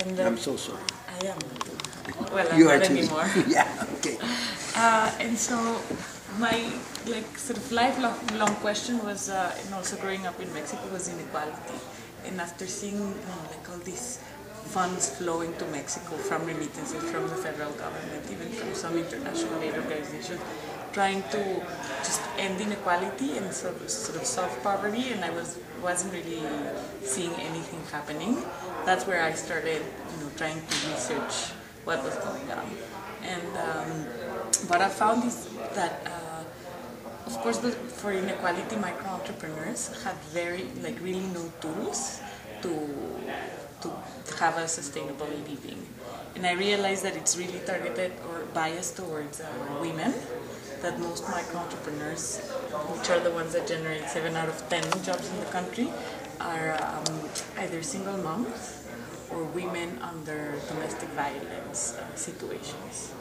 And I'm so sorry. I am. Well, I'm You are not too. anymore. Yeah, okay. And so my sort of lifelong question was, and also growing up in Mexico, was inequality. And after seeing all these funds flowing to Mexico from remittances from the federal government, even from some international aid organizations, trying to just end inequality and sort of solve poverty, and I wasn't really seeing anything happening. That's where I started, trying to research what was going on. And what I found is that, of course, for inequality, micro entrepreneurs have really no tools to have a sustainable living. And I realized that it's really targeted or biased towards women, that most micro entrepreneurs, which are the ones that generate 7 out of 10 jobs in the country, are either single moms or women under domestic violence situations.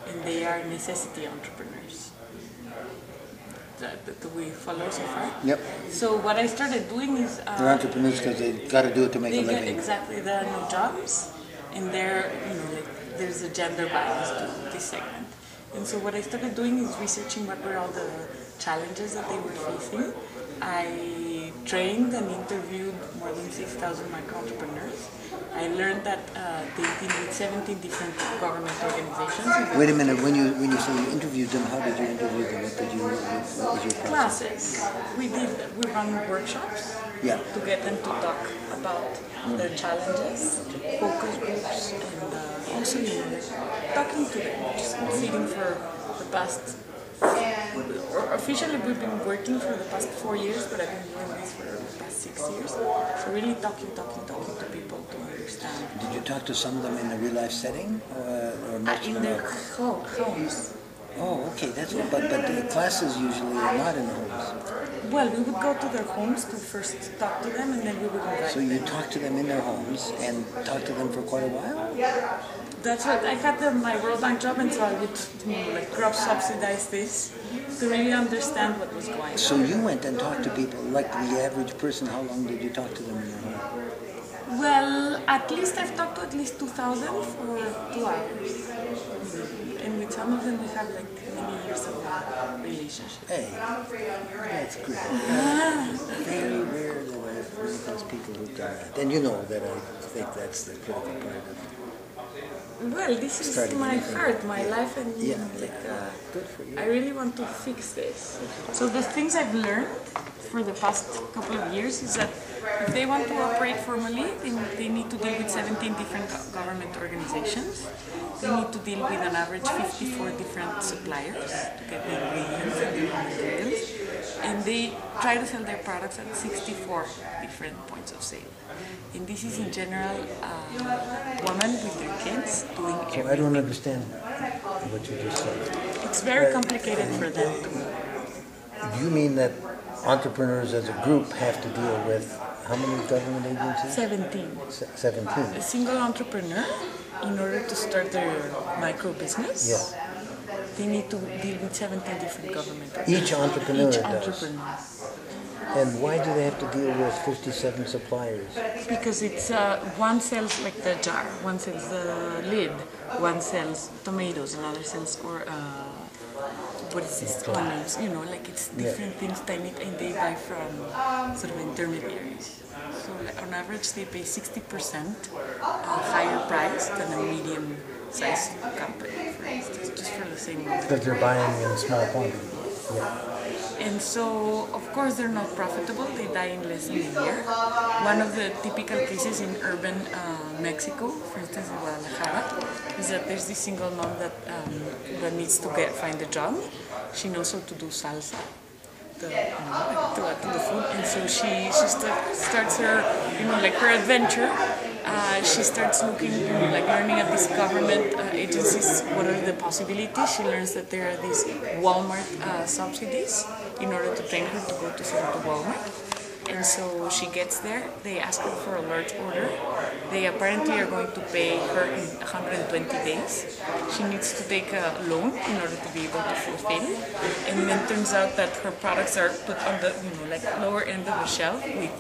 And they are necessity entrepreneurs. Do we follow so far? Yep. So what I started doing is... They're entrepreneurs because they got to do it to make a living. Exactly. There are no jobs, and there's a gender bias to this segment. And so what I started doing is researching what were all the challenges that they were facing. I trained and interviewed more than 6,000 micro entrepreneurs. I learned that they deal with 17 different government organizations. Wait a minute, when you say you interviewed them, how did you interview them? What was your process? Classes. We run workshops to get them to talk about their challenges, focus groups, and also talking to them, just feeding for the past. Officially, we've been working for the past 4 years, but I've been doing this for the past 6 years. So really talking to people to understand. Did you talk to some of them in a real life setting, or most in their homes? Oh, okay, that's what. But the classes usually are not in the homes. Well, we would go to their homes to first talk to them, and then we would invite them. So you talked to them in their homes and talked to them for quite a while? That's right. I had my World Bank job, and so I would crop subsidize this to really understand what was going on. So you went and talked to people, like the average person. How long did you talk to them in your home? Well, at least I've talked to at least 2,000 for 2 hours. And with some of them we have many years of relationship. Hey, that's great. Very rare that I've heard those people who've done that. And you know that I think that's the critical part of it. Well, this is my heart, my life, and good for you. I really want to fix this. So the things I've learned for the past couple of years is that if they want to operate formally, they need to deal with 17 different government organizations. They need to deal with an average 54 different suppliers to get the ingredients and the raw materials. And they try to sell their products at 64 different points of sale. And this is in general women with their kids doing everything. So I don't understand what you just said. It's very complicated for them to... Do you mean that entrepreneurs as a group have to deal with how many government agencies? 17. 17. A single entrepreneur, in order to start their micro business, they need to deal with 17 different government agencies. Each entrepreneur Each does. entrepreneur. And why do they have to deal with 57 suppliers? Because it's one sells the jar, one sells the lid, one sells tomatoes, another sells what is this? Onions. It's different things and they buy from sort of intermediaries. So on average, they pay 60% higher price than a medium-sized company, for instance, just for the same one. Because they're buying in small quantities. Yeah. And so, of course, they're not profitable. They die in less than a year. One of the typical cases in urban Mexico, for instance in Guadalajara, is that there's this single mom that needs to find a job. She knows how to do salsa, to the food, and so she starts her, her adventure. She starts looking, learning at these government agencies, what are the possibilities. She learns that there are these Walmart subsidies in order to train her to go to Walmart. And so she gets there, they ask her for a large order. They apparently are going to pay her in 120 days. She needs to take a loan in order to be able to fulfill. And then turns out that her products are put on the lower end of the shelf with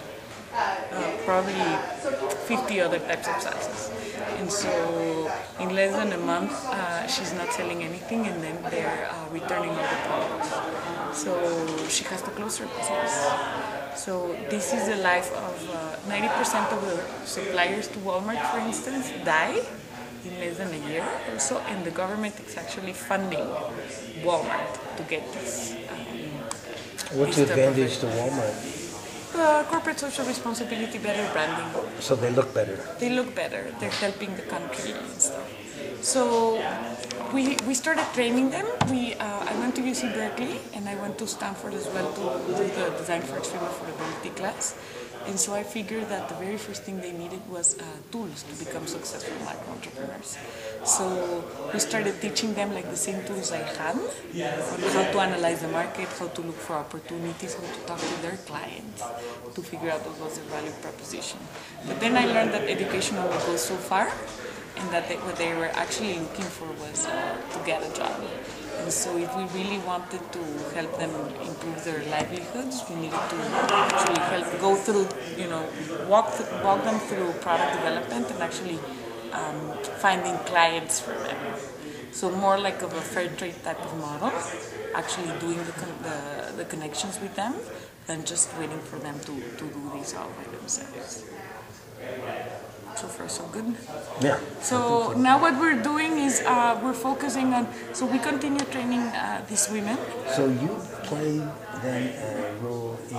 probably 50 other types of salsas. And so in less than a month, she's not selling anything, and then they're returning all the products. So she has to close her business. So this is the life of 90% of the suppliers to Walmart, for instance, die in less than a year or so, and the government is actually funding Walmart to get this. What's the advantage to Walmart? Corporate social responsibility, better branding. So they look better. They look better. They're helping the country and stuff. So we started training them. I went to UC Berkeley and I went to Stanford as well to do the Design for Extreme Affordability class. And so I figured that the very first thing they needed was tools to become successful micro entrepreneurs. So we started teaching them like the same tools I had on how to analyze the market, how to look for opportunities, how to talk to their clients to figure out what was their value proposition. But then I learned that education only goes so far, and that what they were actually looking for was to get a job. And so if we really wanted to help them improve their livelihoods, we needed to actually help go through, walk them through product development and actually finding clients for them. So more like of a fair trade type of model, actually doing the connections with them than just waiting for them to do this all by themselves. So far, so good. Yeah. So now what we're doing is we're focusing on, so we continue training these women. So you play then a role in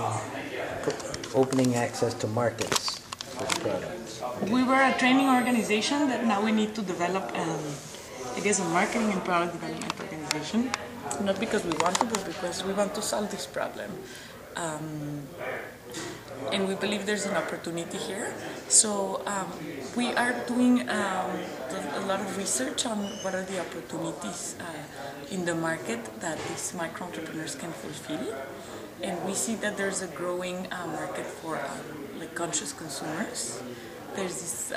opening access to markets for products. Okay. We were a training organization that now we need to develop, a marketing and product development organization. Not because we want to, but because we want to solve this problem. And we believe there's an opportunity here. So we are doing a lot of research on what are the opportunities in the market that these micro entrepreneurs can fulfill. And we see that there's a growing market for conscious consumers. There's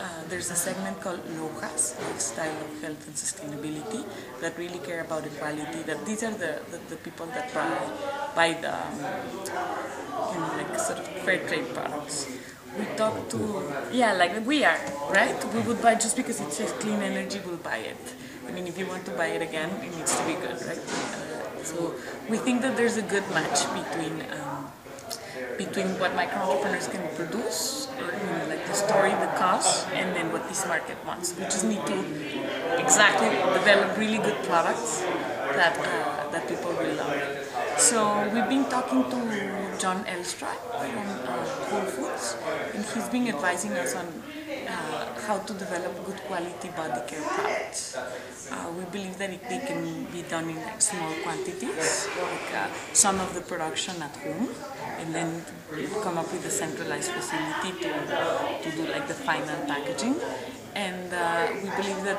a segment called LOHAS, Lifestyle of Health and Sustainability, that really care about equality. That these are the people that buy the sort of fair trade products. We talk to like we are, right? We would buy just because it says clean energy. We'll buy it. I mean, if you want to buy it again, it needs to be good, right? So we think that there's a good match between what micro entrepreneurs can produce, or the story, the cause, and then what this market wants. We just need to exactly develop really good products that people will love. So we've been talking to John Elstrad from Whole Foods, and he's been advising us on how to develop good quality body care products. We believe that they can be done in small quantities, some of the production at home, and then come up with a centralized facility to do the final packaging. And we believe that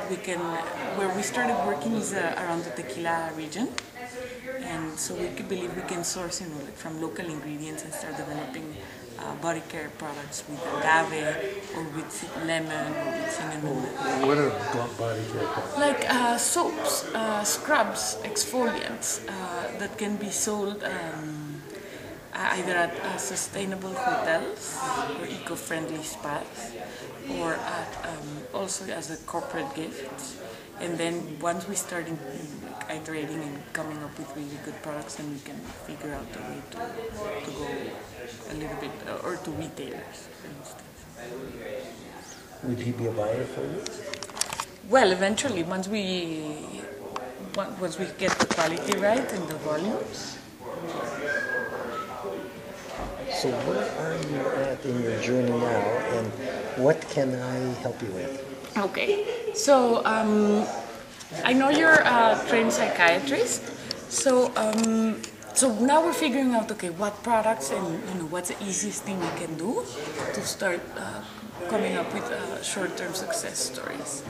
where we started working is around the Tequilla region. And so we believe we can source, from local ingredients and start developing body care products with agave or with lemon or with cinnamon. What are body care products? Like soaps, scrubs, exfoliants that can be sold either at sustainable hotels or eco-friendly spas, or at, also as a corporate gift. And then once we start iterating and coming up with really good products, then we can figure out a way to go a little bit, or to retailers, for instance. Would he be a buyer for you? Well, eventually, once we get the quality right and the volumes. So where are you at in your journey now, and what can I help you with? Okay, so I know you're a trained psychiatrist, so now we're figuring out, what products and what's the easiest thing we can do to start coming up with short-term success stories.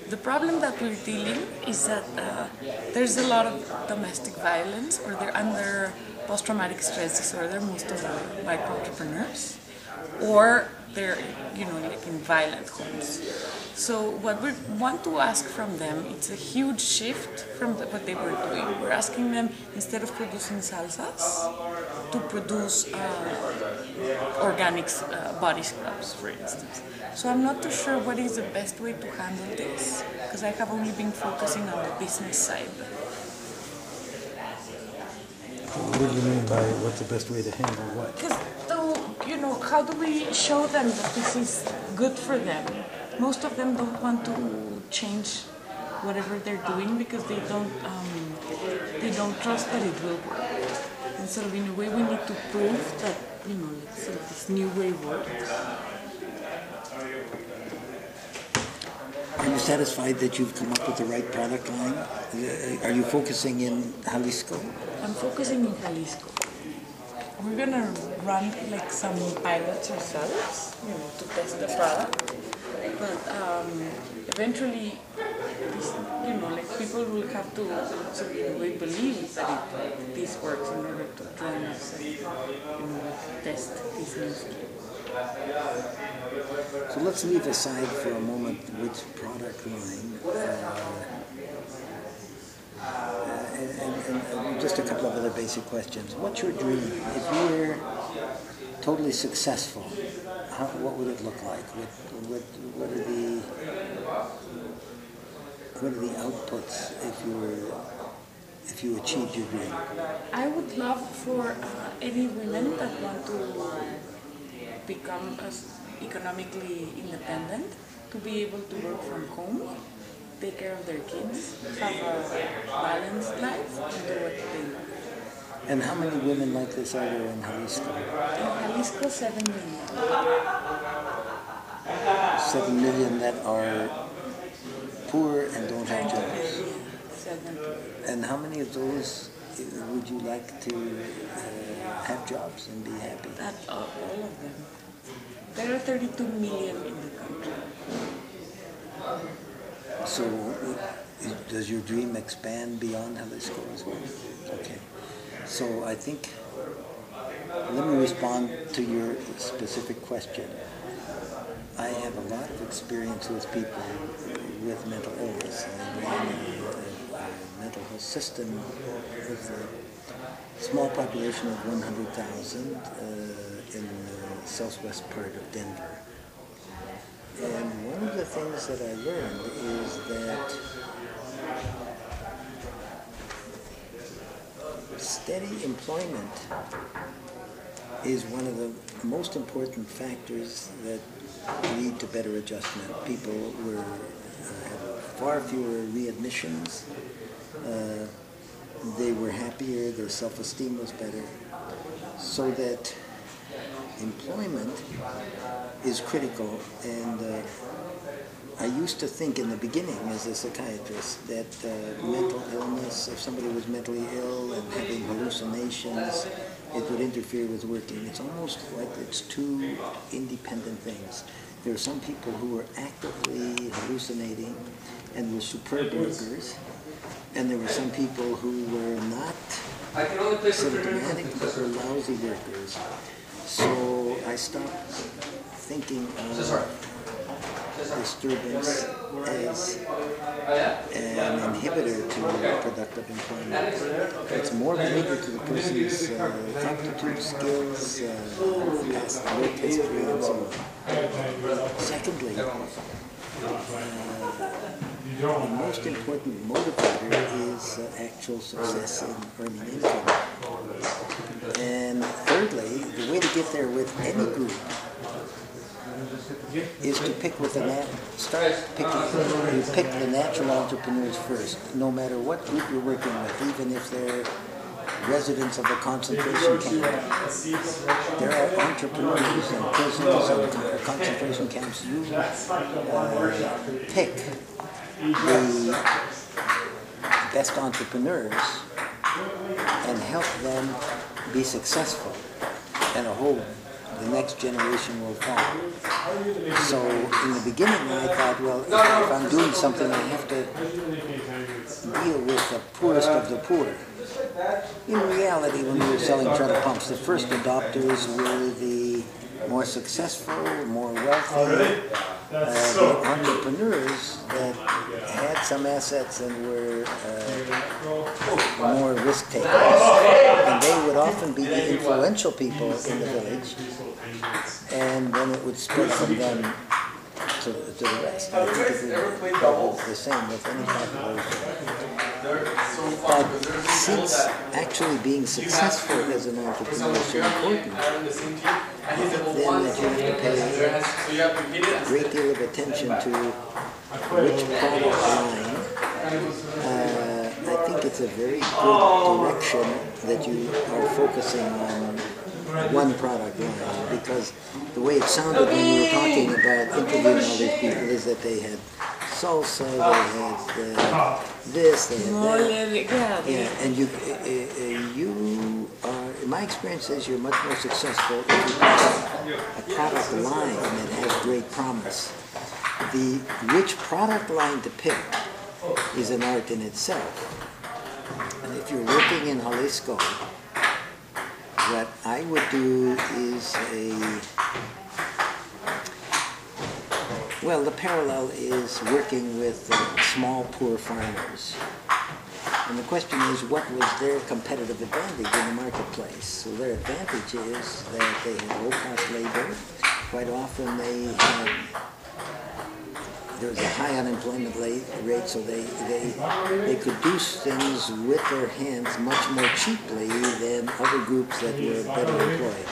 The problem that we're dealing is that there's a lot of domestic violence, or they're under post-traumatic stress disorder, most of the micro entrepreneurs, or they're in violent homes. So what we want to ask from them, it's a huge shift from what they were doing. We're asking them, instead of producing salsas, to produce organic body scrubs, for instance. So I'm not too sure what is the best way to handle this, because I have only been focusing on the business side. What do you mean by what's the best way to handle what? Because, how do we show them that this is good for them? Most of them don't want to change whatever they're doing because they don't trust that it will work. And sort of in a way we need to prove that, sort of this new way works. Are you satisfied that you've come up with the right product line? Are you focusing in Jalisco? I'm focusing in Jalisco. We're gonna run like some pilots ourselves, to test the product. But eventually, people will have to sort of in a way believe that this works in order to join us and test this new skill. So let's leave aside for a moment which product line. And just a couple of other basic questions. What's your dream? If you were totally successful, what would it look like? What are the outputs if you achieved your dream? I would love for any women that want to become economically independent to be able to work from home, take care of their kids, have a balanced life, and do what they love. And how many women like this are there in Jalisco? In Jalisco, 7 million. 7 million that are poor and don't have jobs. 7. And how many of those would you like to have jobs and be happy? All of them. There are 32 million in the country. So, does your dream expand beyond Jalisco as well? Okay. So I think, let me respond to your specific question. I have a lot of experience with people with mental illness. I ran a mental health system with a small population of 100,000 in the southwest part of Denver. And one of the things that I learned is that steady employment is one of the most important factors that lead to better adjustment. People have far fewer readmissions, they were happier, their self-esteem was better, so that employment is critical. And I used to think in the beginning as a psychiatrist that mental illness, if somebody was mentally ill and having hallucinations, it would interfere with working. It's almost like it's two independent things. There are some people who were actively hallucinating and were superb workers, and there were some people who were not symptomatic but were lousy workers. So I stopped thinking of disturbance as an inhibitor to productive employment. It's more related to the person's aptitude, skills, past work history, and so on. Secondly, the most important motivator is actual success in earning income. And thirdly, the way to get there with any group is to pick with you pick the natural entrepreneurs first, no matter what group you're working with, even if they're residents of the concentration camp. There are entrepreneurs in prisons and concentration camps. You pick the best entrepreneurs and help them be successful, and the next generation will follow. So in the beginning I thought, well, if I'm doing something, I have to deal with the poorest of the poor. In reality, when we were selling treadle pumps, the first adopters were the more successful, more wealthy, the entrepreneurs that had some assets and were more risk takers. And they would often be the influential people in the village, and then it would spread from them to the rest. I think it would probably the same with any population. But since actually being successful as an entrepreneur is so important, then that you have to pay a great deal of attention to which product line. I think it's a very good direction that you are focusing on one product line, because the way it sounded when you were talking about interviewing all these people is that they had salsa, they had this, they had that. Yeah, and you are, in my experience is you're much more successful if you have a product line that has great promise. Which product line to pick is an art in itself. And if you're working in Jalisco, what I would do is the parallel is working with small, poor farmers. And the question is, what was their competitive advantage in the marketplace? So their advantage is that they had low-cost labor. Quite often there was a high unemployment rate, so they could do things with their hands much more cheaply than other groups that were better employed.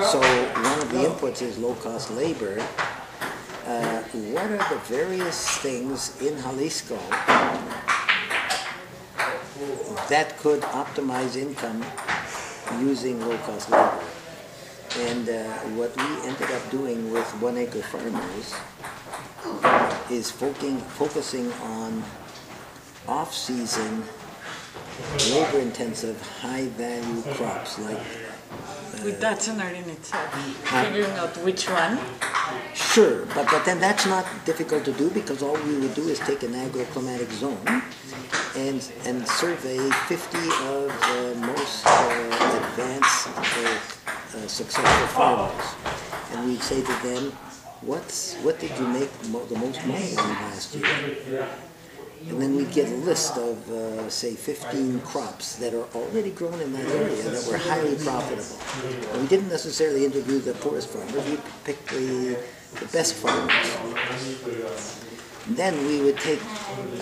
So one of the inputs is low-cost labor. What are the various things in Jalisco that could optimize income using low-cost labor? And what we ended up doing with 1 acre farmers is focusing on off-season, labor-intensive, high-value crops like... That's an art in itself, figuring out which one. Sure, but then that's not difficult to do, because all we would do is take an agroclimatic zone and survey 50 of the most advanced successful farmers. And we'd say to them, what did you make the most money on last year? And then we'd get a list of, say, 15 crops that are already grown in that area that were highly profitable. And we didn't necessarily interview the poorest farmers, we picked the best farmers. And then we would take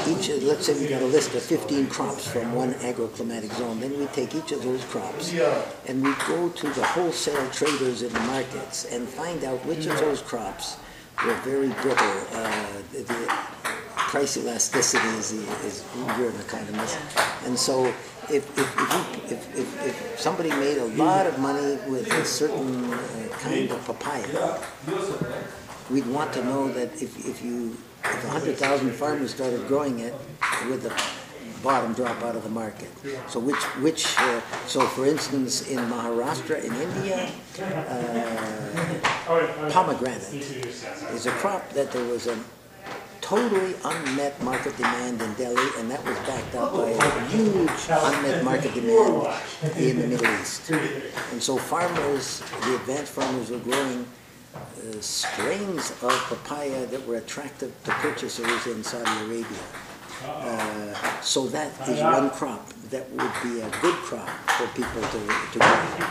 let's say we got a list of 15 crops from one agroclimatic zone, then we'd take each of those crops and we'd go to the wholesale traders in the markets and find out which of those crops were very brittle. The price elasticity is you're an economist, and so if somebody made a lot of money with a certain kind of papaya, we'd want to know that if 100,000 farmers started growing it, would the bottom drop out of the market? So so for instance, in Maharashtra in India, pomegranate is a crop that there was a totally unmet market demand in Delhi, and that was backed up by a huge unmet market demand in the Middle East. And so farmers, the advanced farmers, were growing strains of papaya that were attractive to purchasers in Saudi Arabia. So that is one crop that would be a good crop for people to grow,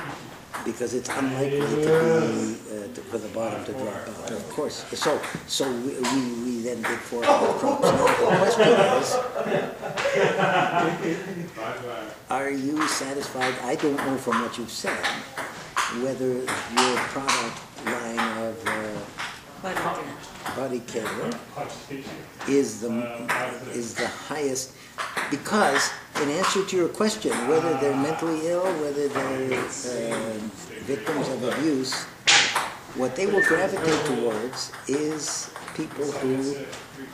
because it's unlikely to be for the bottom to drop out. Of course, so we then did 4 or 5 crops. Now the question is, are you satisfied? I don't know from what you've said whether your product line of body care is the highest, because in answer to your question, whether they're mentally ill, whether they're victims of abuse, what they will gravitate towards is people who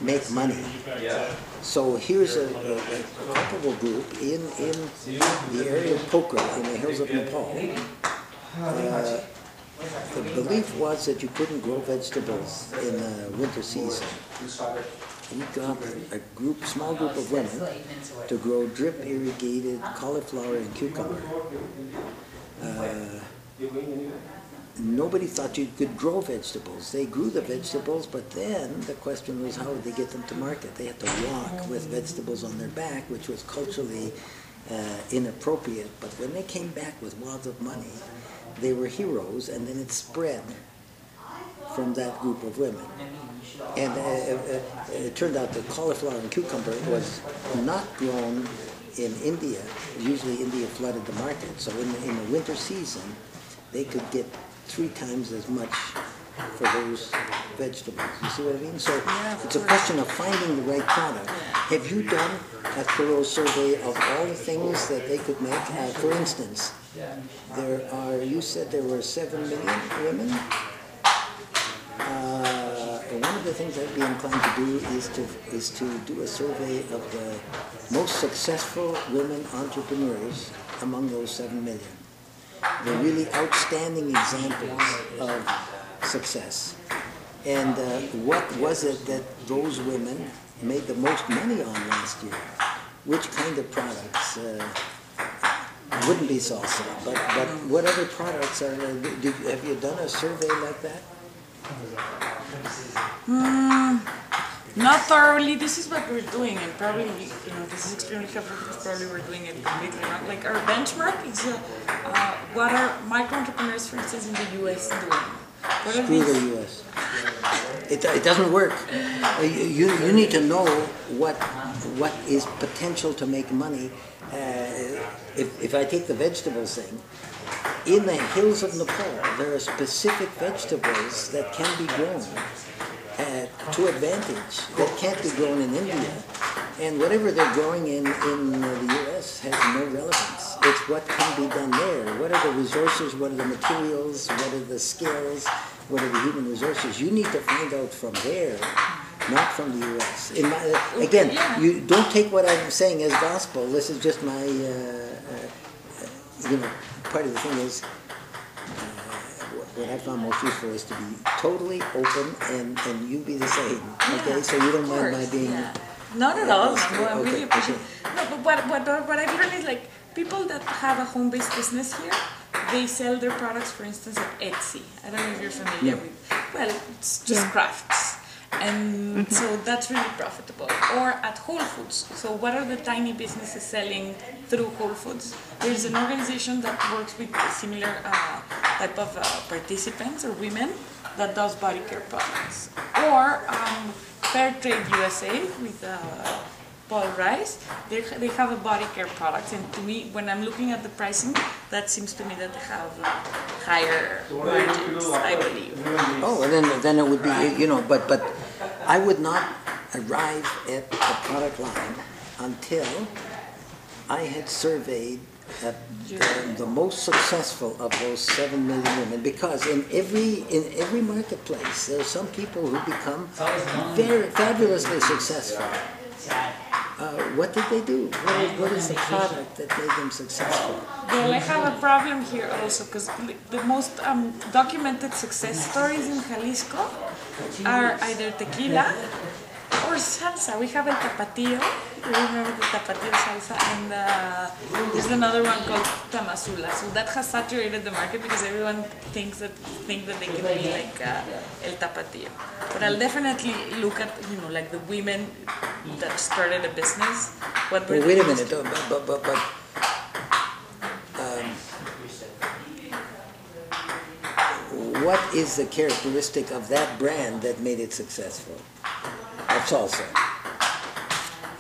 make money. So here's a comparable group in the area of Polak in the hills of Nepal. The belief was that you couldn't grow vegetables in the winter season. We got a small group of women to grow drip irrigated cauliflower and cucumber. nobody thought you could grow vegetables. They grew the vegetables, but then the question was how would they get them to market? They had to walk with vegetables on their back, which was culturally inappropriate. But when they came back with wads of money, they were heroes, and then it spread from that group of women. And it turned out that cauliflower and cucumber was not grown in India. Usually India flooded the market. So in the winter season, they could get 3 times as much for those vegetables. You see what I mean? So it's a question of finding the right product. Have you done a thorough survey of all the things that they could make? For instance, you said there were 7 million women? One of the things I'd be inclined to do is to do a survey of the most successful women entrepreneurs among those 7 million. The really outstanding examples of success. And what was it that those women made the most money on last year? Which kind of products? Wouldn't be salsa, but what other products are? Have you done a survey like that? Not thoroughly. This is what we're doing, and probably, this is extremely helpful because probably we're doing it completely wrong. Like our benchmark is what are micro entrepreneurs, for instance, in the U.S. doing? Screw the U.S. It doesn't work. You need to know what is potential to make money. If I take the vegetables thing, in the hills of Nepal, there are specific vegetables that can be grown to advantage that can't be grown in India. And whatever they're growing in the U.S. has no relevance. It's what can be done there. What are the resources? What are the materials? What are the skills? What are the human resources? You need to find out from there, not from the U.S. You don't take what I'm saying as gospel. This is just my, part of the thing is, what I found most useful is to be totally open and you be the same. Okay, so you don't mind my being. Yeah. Not at all. Okay, I really appreciate. No, but what I've learned is like people that have a home-based business here, they sell their products, for instance, at Etsy. I don't know if you're familiar with. Well, it's just crafts. And so that's really profitable. Or at Whole Foods. So what are the tiny businesses selling through Whole Foods? There's an organization that works with a similar type of participants or women that does body care products. Or Fair Trade USA with Paul Rice, they have a body care product. And to me, when I'm looking at the pricing, that seems to me that they have higher margins, I believe. Oh, and then it would be, but I would not arrive at the product line until I had surveyed the most successful of those 7 million women, because in every marketplace there are some people who become very fabulously successful. What did they do? What is the product that made them successful? Well, I have a problem here also because the most documented success stories in Jalisco are either tequila or salsa. We have el tapatio. You remember the tapatio salsa, and there's another one called tamazula. So that has saturated the market because everyone think that they can be like el tapatio. But I'll definitely look at like the women that started a business. What were wait a minute, but what is the characteristic of that brand that made it successful? Of salsa.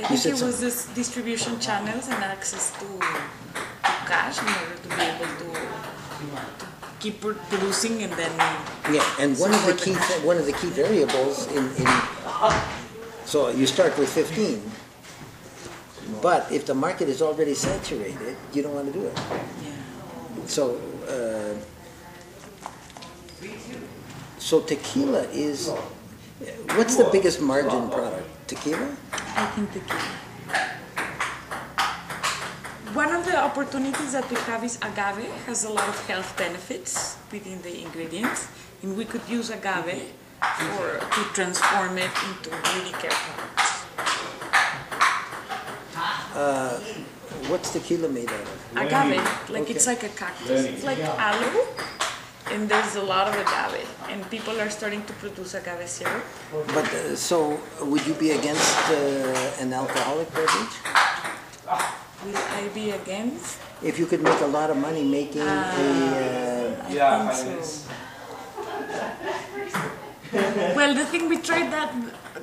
I think it was this distribution channels and access to cash in order to be able to keep producing and then. Yeah, and one of the key variables in so you start with 15, but if the market is already saturated, you don't want to do it. Yeah. So tequila is. What's the biggest margin product? Tequila? I think tequila. One of the opportunities that we have is agave has a lot of health benefits within the ingredients, and we could use agave to transform it into beauty care products. What's tequila made out of? Agave, it's like a cactus. It's like aloe. and there's a lot of agave, and people are starting to produce agave syrup. But so, would you be against an alcoholic beverage? Will I be against? If you could make a lot of money making I think so. Well, the thing we tried that.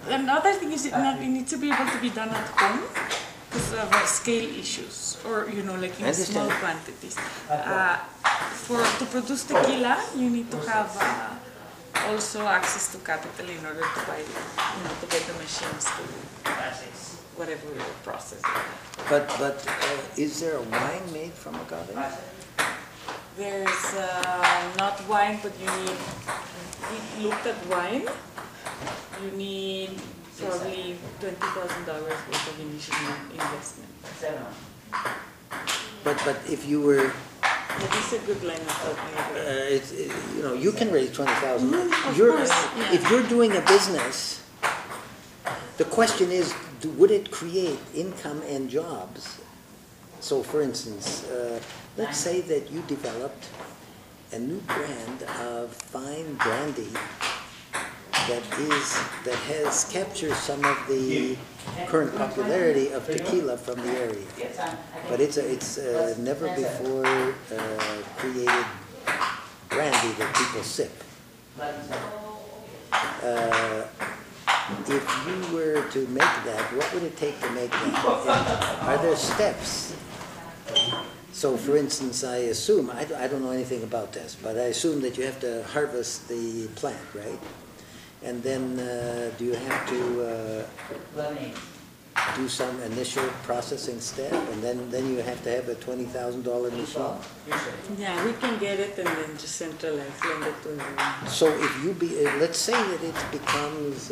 Another thing is it needs to be able to be done at home because of scale issues, or like in small quantities. To produce tequila, you need to have also access to capital in order to buy, to get the machines to whatever process. But is there a wine made from agave? There's not wine, but you need. We looked at wine. You need probably $20,000 worth of initial investment. But if you were, It is a good line of thought. you can raise 20,000. If you're doing a business, the question is, would it create income and jobs? So, for instance, let's say that you developed a new brand of fine brandy that has captured some of the current popularity of tequila from the area, but it's never before created brandy that people sip. If you were to make that, what would it take to make that? And are there steps? So, for instance, I assume, I don't know anything about this, but I assume that you have to harvest the plant, right? And then do you have to do some initial processing step, and then you have to have a $20,000 machine? Yeah, we can get it and then just centralize, lend it to everyone. So if let's say that it becomes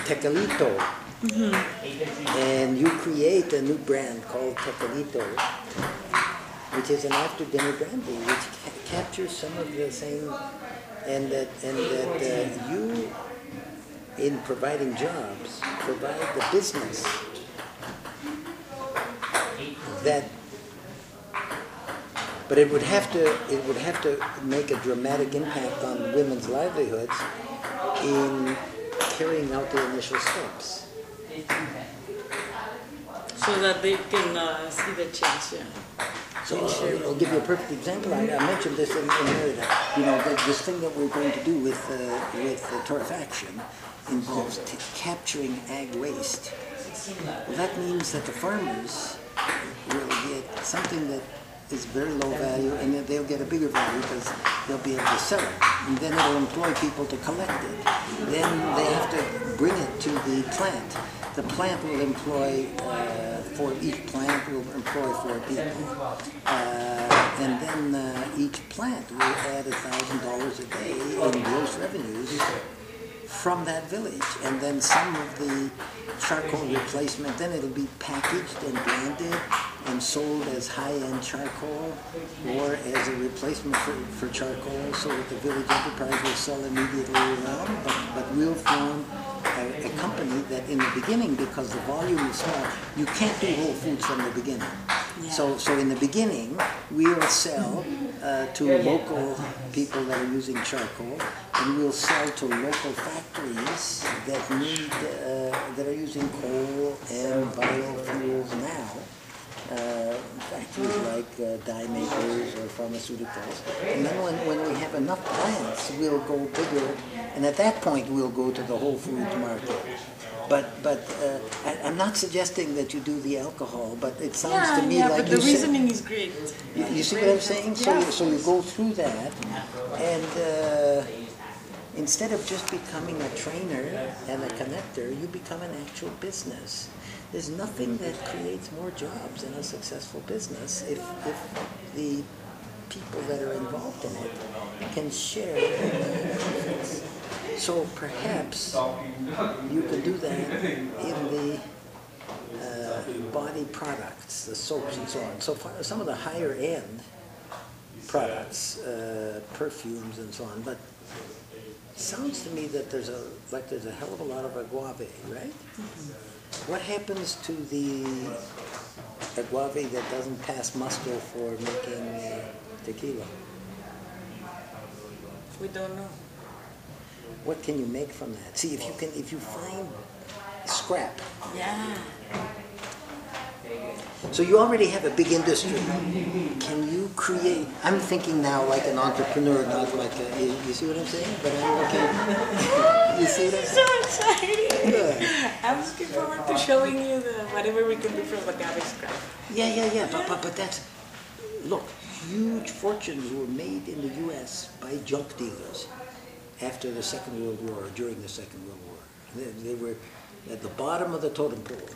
Tequilito, and you create a new brand called Tequilito, which is an after-dinner brandy, which captures some of the same, and that you, in providing jobs, provide the business that. But it would have to make a dramatic impact on women's livelihoods in carrying out the initial steps. So that they can see the change, yeah. So I'll give you a perfect example. I mentioned this in Merida. This thing that we're going to do with torrefaction involves capturing ag waste. Well, that means that the farmers will get something that is very low value, and then they'll get a bigger value because they'll be able to sell it. And then it'll employ people to collect it. Then they have to bring it to the plant. The plant will employ, for each plant will employ 4 people. And then each plant will add $1,000 a day in gross revenues from that village. And then some of the charcoal replacement, then it'll be packaged and branded and sold as high-end charcoal or as a replacement for charcoal, so that the village enterprise will sell immediately around. But we'll form a company that in the beginning, because the volume is small, you can't do Whole Foods from the beginning. Yeah. So in the beginning, we'll sell to local people that are using charcoal, and we'll sell to local factories that need that are using coal and biofuels now. Factories like dye makers or pharmaceuticals. And then when we have enough plants, we'll go bigger, and at that point we'll go to the Whole Foods market. But I'm not suggesting that you do the alcohol, but it sounds to me like but the reasoning is great. You see what I'm saying? So you go through that, and instead of just becoming a trainer and a connector, you become an actual business. There's nothing that creates more jobs in a successful business if the people that are involved in it can share in the profits. So perhaps you could do that in the body products, the soaps and so on. So far, some of the higher end products, perfumes and so on, but it sounds to me that there's a hell of a lot of agave, right? Mm-hmm. What happens to the agave that doesn't pass muster for making tequila? We don't know. What can you make from that? See, if you find scrap. Yeah. So you already have a big industry. Can you create? I'm thinking now like an entrepreneur, not like a. You see what I'm saying? But I'm looking. You see what I'm saying? So exciting! Good. I'm looking forward to showing you whatever we can do from agave scrap. Yeah. But that's. Look, huge fortunes were made in the U.S. by junk dealers after the Second World War, during the Second World War. They were at the bottom of the totem pole.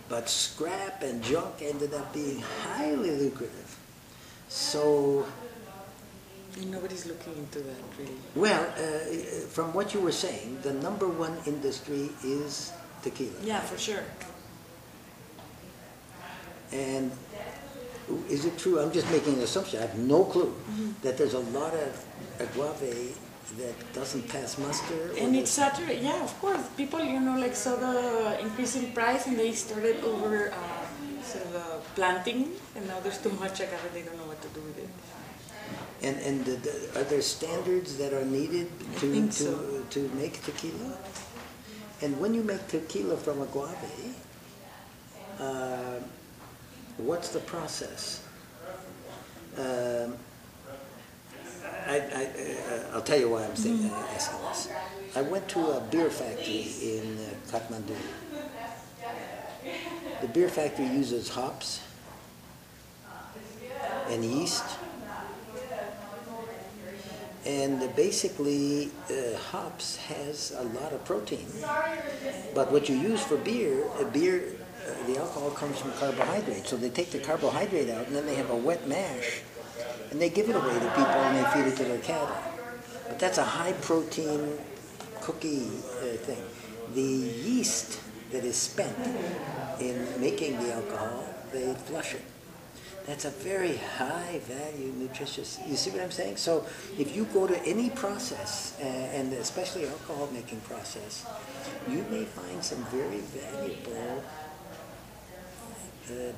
But scrap and junk ended up being highly lucrative. So... And nobody's looking into that, really. Well, from what you were saying, the number one industry is tequila. Yeah, for sure. And is it true, I'm just making an assumption, I have no clue, that there's a lot of agave that doesn't pass muster? And it's saturated, yeah, of course. People, like saw the increase in price and they started over planting, and now there's too much agave, they don't know what to do with it. And are there standards that are needed to make tequila? And when you make tequila from agave, what's the process? I'll tell you why I'm asking this. I went to a beer factory in Kathmandu. The beer factory uses hops and yeast. And basically, hops has a lot of protein. But what you use for beer, the alcohol comes from carbohydrate. So they take the carbohydrate out, and then they have a wet mash, and they give it away to people, and they feed it to their cattle. But that's a high-protein cookie thing. The yeast that is spent in making the alcohol, they flush it. That's a very high-value, nutritious, you see what I'm saying? So if you go to any process, and especially alcohol-making process, you may find some very valuable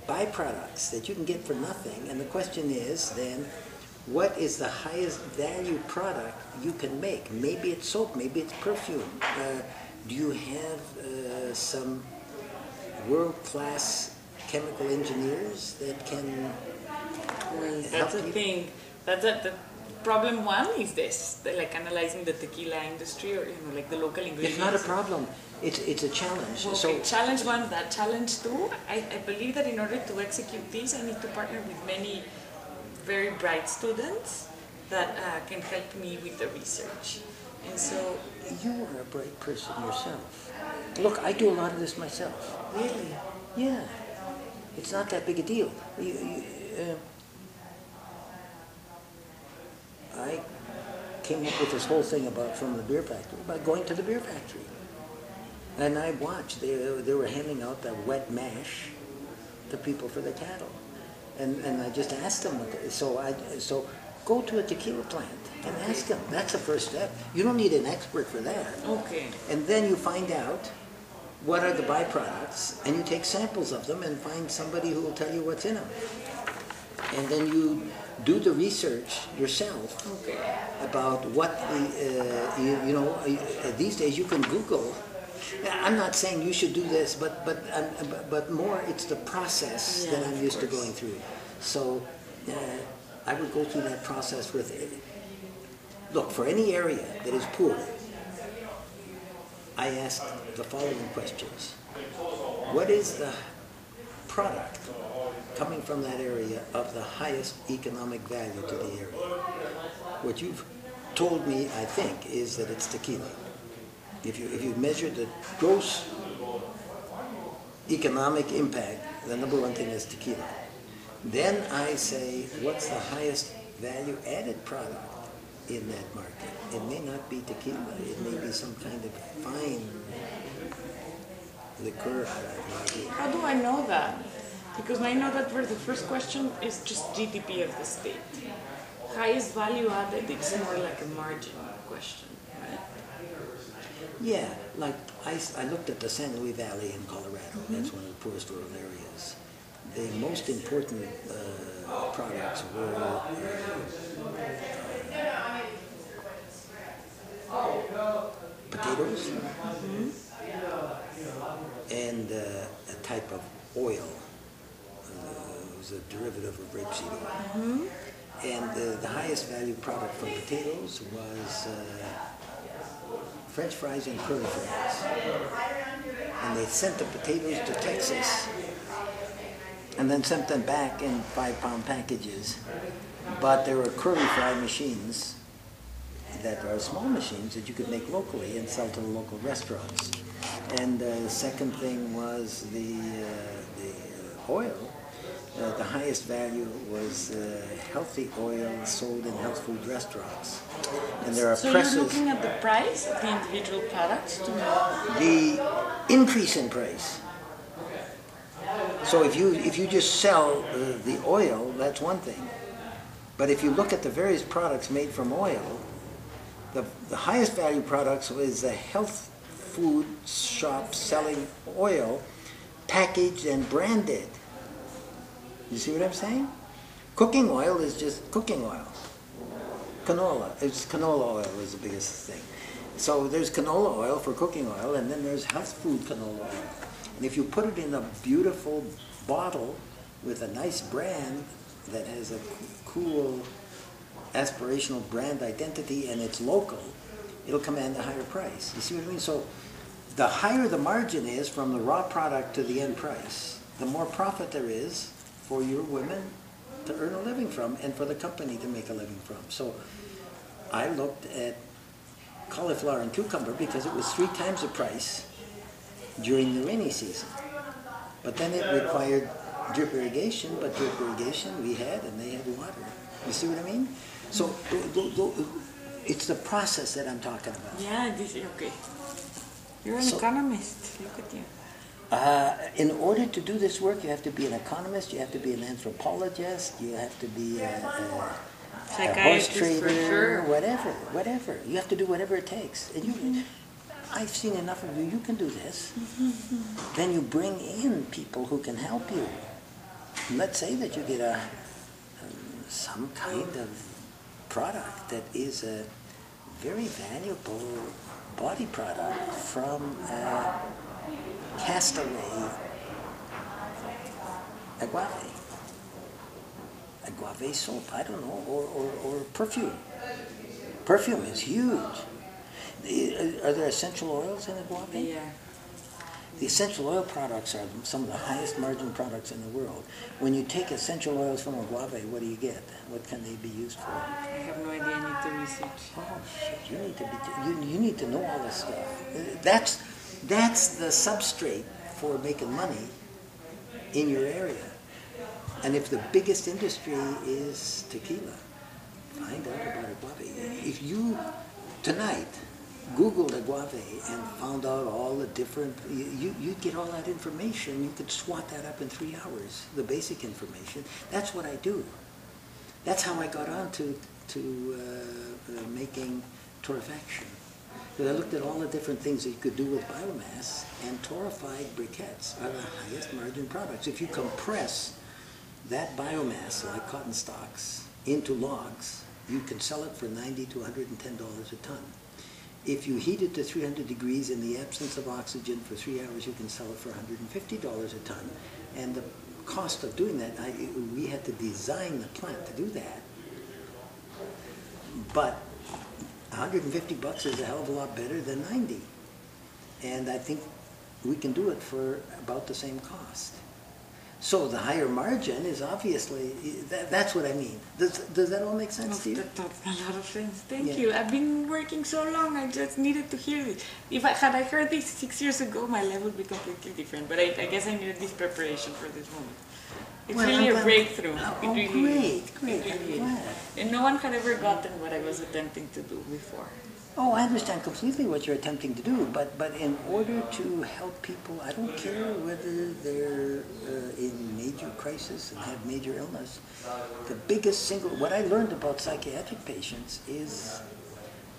byproducts that you can get for nothing. And the question is then, what is the highest value product you can make? Maybe it's soap, maybe it's perfume. Do you have some world-class chemical engineers that can That's the thing. The problem one is this, like analyzing the tequila industry, or like the local ingredients. It's not a problem. It's a challenge. Okay, So challenge one, that challenge two. I believe that in order to execute this, I need to partner with many very bright students that can help me with the research. And so you are a bright person yourself. Look, I do a lot of this myself. really, Yeah. It's not that big a deal. I came up with this whole thing from the beer factory, by going to the beer factory. And I watched, they were handing out the wet mash to people for the cattle. And I just asked them, so go to a tequila plant and ask them. That's the first step. You don't need an expert for that. okay. And then you find out what are the byproducts, and you take samples of them and find somebody who will tell you what's in them. And then you do the research yourself about what these days you can Google. I'm not saying you should do this, but more it's the process that I'm used to going through. So I would go through that process with it. Look, for any area that is poor, I ask the following questions. What is the product coming from that area of the highest economic value to the area? What you've told me, I think, is that it's tequila. If you measure the gross economic impact, the number one thing is tequila. Then I say, what's the highest value-added product in that market? It may not be tequila. It may be some kind of fine liqueur. How do I know that? Because I know that for the first question is just GDP of the state. Highest value added, it's more like a margin question, right? Yeah, like I looked at the San Luis Valley in Colorado. That's one of the poorest rural areas. The most important products were potatoes, and a type of oil. It was a derivative of rapeseed oil. And the highest value product from potatoes was French fries and curly fries. And they sent the potatoes to Texas and then sent them back in 5-pound packages. But there were curly fry machines that are small machines that you could make locally and sell to the local restaurants. And the second thing was the oil. The highest value was healthy oil sold in health food restaurants. And there are so presses. You're looking at the price of the individual products to know The increase in price. So if you just sell the oil, that's one thing. But if you look at the various products made from oil, the highest value products is a health food shop selling oil, packaged and branded. You see what I'm saying? Cooking oil is just cooking oil. Canola oil is the biggest thing. So there's canola oil for cooking oil, and then there's health food canola oil. And if you put it in a beautiful bottle with a nice brand that has a cool aspirational brand identity and it's local, it'll command a higher price. You see what I mean? So the higher the margin is from the raw product to the end price, the more profit there is for your women to earn a living from and for the company to make a living from. So I looked at cauliflower and cucumber because it was 3 times the price during the rainy season. But then it required drip irrigation, but drip irrigation we had and they had water. You see what I mean? So it's the process that I'm talking about. Yeah, this is okay. You're an economist. Look at you. In order to do this work, you have to be an economist, you have to be an anthropologist, you have to be a horse trader, sure. whatever. You have to do whatever it takes. And I've seen enough of you, you can do this. Then you bring in people who can help you. Let's say that you get some kind of product that is a very valuable body product from castaway agave soap, I don't know, or perfume. Perfume is huge. Are there essential oils in agave? Yeah. The essential oil products are some of the highest margin products in the world. When you take essential oils from agave, what do you get? What can they be used for? I have no idea. I need to research. Oh shit! You need to know all this stuff. That's the substrate for making money in your area. And if the biggest industry is tequila, find out about agave. If you tonight Googled agave and found out all the different, you'd get all that information. You could swat that up in 3 hours, the basic information. That's what I do. That's how I got on to making torrefaction. Because I looked at all the different things that you could do with biomass, and torrefied briquettes are the highest margin products. If you compress that biomass, like cotton stalks, into logs, you can sell it for $90 to $110 a ton. If you heat it to 300 degrees in the absence of oxygen for 3 hours, you can sell it for $150 a ton. And the cost of doing that, we had to design the plant to do that. But $150 is a hell of a lot better than 90. And I think we can do it for about the same cost. So the higher margin is obviously, that's what I mean. Does that all make sense to you? That makes a lot of sense. Thank Yeah. you. I've been working so long, I just needed to hear it. Had I heard this 6 years ago, my life would be completely different. But I guess I needed this preparation for this moment. It's really a breakthrough. Oh, it really great. It really I'm is. glad. And no one had ever gotten what I was attempting to do before. Oh, I understand completely what you're attempting to do, but in order to help people, I don't care whether they're in major crisis and have major illness. The biggest what I learned about psychiatric patients is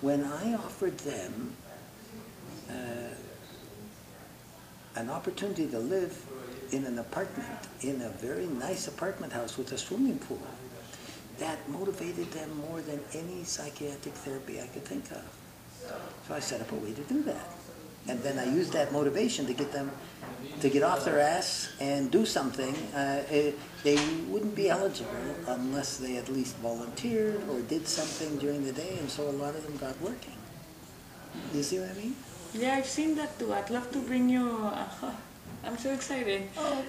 when I offered them an opportunity to live in an apartment, in a very nice apartment house with a swimming pool, that motivated them more than any psychiatric therapy I could think of. So I set up a way to do that. And then I used that motivation to get them to get off their ass and do something. They wouldn't be eligible unless they at least volunteered or did something during the day, and so a lot of them got working. You see what I mean? Yeah, I've seen that too. I'd love to bring you. I'm so excited.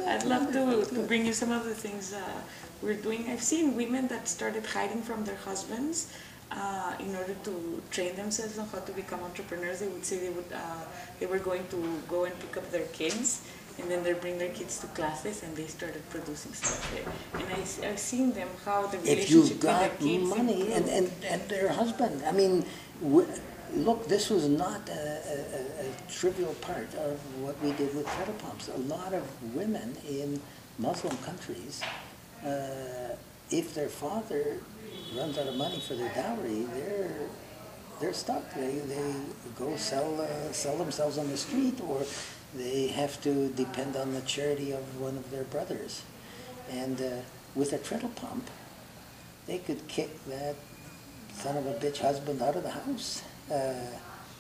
I'd love to bring you some of the things we're doing. I've seen women that started hiding from their husbands in order to train themselves on how to become entrepreneurs. They would say they were going to go and pick up their kids, and then they bring their kids to classes, and they started producing stuff there. And I've seen them how the If relationship you've got with their kids money and their husband, I mean, look, this was not a trivial part of what we did with kettle pumps. A lot of women in Muslim countries, if their father runs out of money for their dowry, they're stuck. They go sell themselves on the street, or they have to depend on the charity of one of their brothers. And with a treadle pump, they could kick that son of a bitch husband out of the house.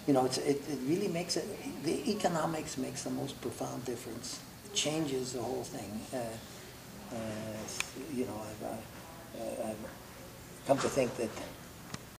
You know, it really makes it. The economics makes the most profound difference. It changes the whole thing. You know, I've come to think that